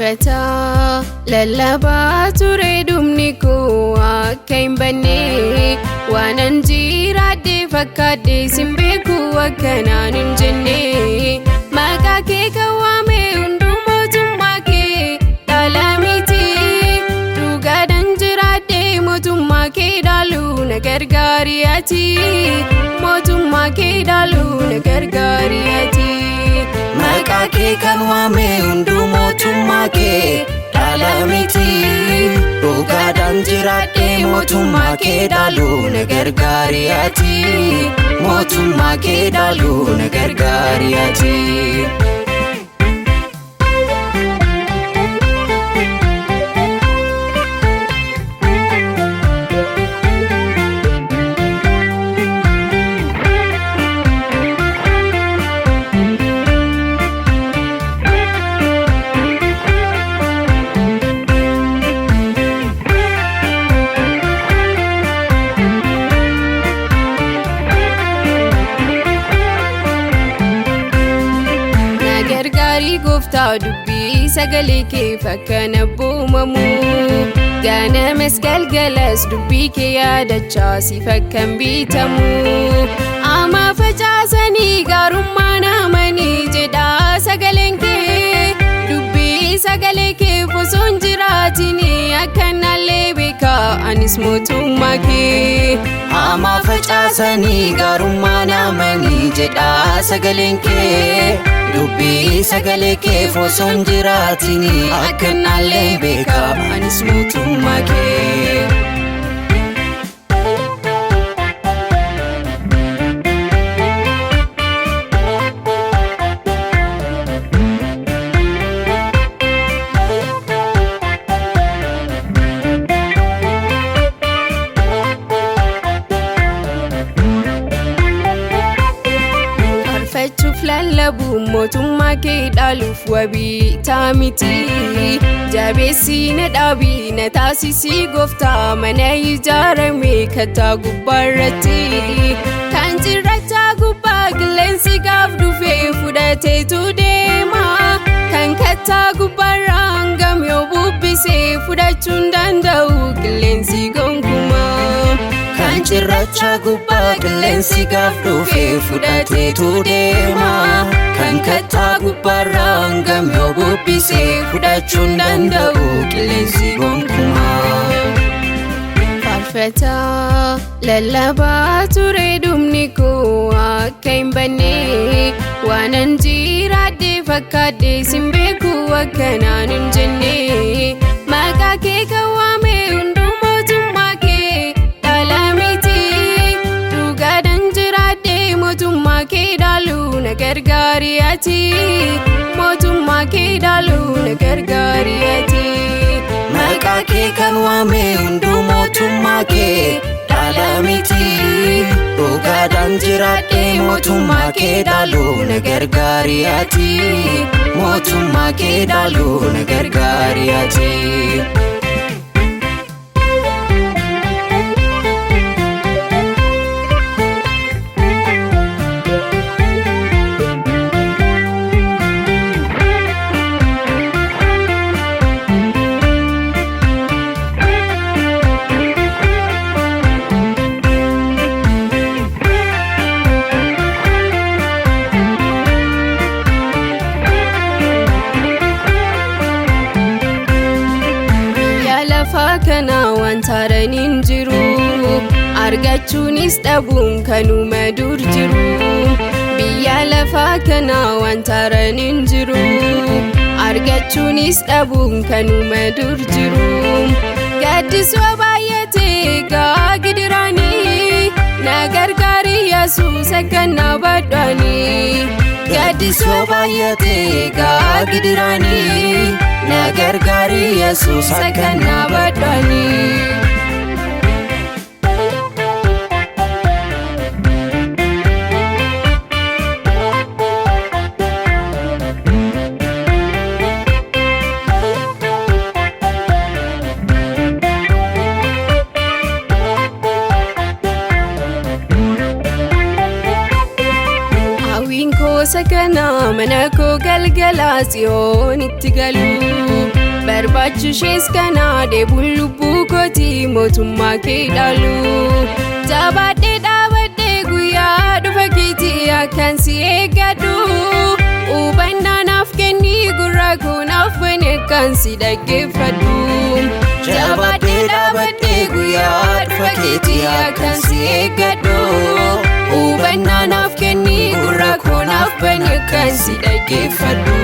Faarfata lallabaa ture dhumni koo akka hin banne waanan jiraadhe fakkaadhe sin beeku akkanaan hin jenne maqaa kee kan waame hunduu mootummaa kee dhaala miti dhugaadhaan jiraadhe mootummaa kee dhaaluu na gargaari ati mootummaa kee dhaaluu na gargaari ati maqaa kee kan waame hunduu mootummaa kee dhaala miti dhugaadhaan jiraadhe mootummaa kee dhaaluu na gargaari ati mootummaa kee dhaaluu na gargaari ati Gooftaa dubbii sagalee kee fakkana buumamu ganamas galgalas dubbii kee yaadachaa si fakkan bitamu ama facaasanii gaarummaa namanii jedha sagaleen kee dubbii sagalee kee bosoon jiraatini akkanallee beeka anis mootummaa kee ama facaasanii gaarummaa namanii jedha sagaleen kee dubbii sagalee kee bosoon jiraatini akkanallee beeka anis mootummaa kee lallabu mootummaa kee dhaaluuf wabii taamiti jabeessi na dhaabii na taasisi gooftaa mana ijaarame kattaa gubbaarratti kan cirrachaa gubbaa qilleensi gaaf dhufee fudhateetu deema kan kattaa gubbaarraa hangam yoo bubbisee fudhachuun danda'u qilleensi gonkumaa kan cirracha gubbaa qilleensi gaaf dhufee fudhateetu deema kan kattaa gubbaarraa hangam yoo bubbisee fudhachuun danda'u qilleensi gonkumaa Faarfata lallabaa ture dhumni koo akka hin banne waanan jiraadhe fakkaadhe sin beeku akkanaan hin jenne maqaa kee kan waame hunduu mootummaa kee dhaala miti dhugaadhaan jiraadhe mootummaa kee dhaaluu na gargaari ati mootummaa kee dhaaluu na gargaari ati maqaa kee kan waame hunduu mootummaa kee dhaala miti dhugaadhaan jiraadhe mootummaa kee dhaaluu na gargaari ati mootummaa kee dhaaluu na gargaari ati kana wantaaraan hin jiru argachuunis dhabuun kanuma dur jiru biyya lafaa kana wantaaraan hin jiru argachuunis dhabuun kanuma dur jiru gaaddisoo baay'atee gaagidiraanii na gargaari Yesuus akkanaa badhaanii gaaddisoo baay'atee gaagidiraanii na gargaari Yesuus akkanaa badhaanii sakana mana koo galgala Tsiyoonitti galu Barbaachisees kana deebuun lubbuu kootii mootummaa kee dhaalu. Jabaadhee dhaabadhee guyyaa dhufa keetii akkan si eeggadhu. Hubannaa naaf kenni gurra koo naaf bani akkan si dhaggeeffadhu. Jabaadhee dhaabadhee guyyaa dhufa keetii akkan si eeggadhu. Hubannaa naaf kenni gurra koo naaf bani akkan si dhaggeeffadhu.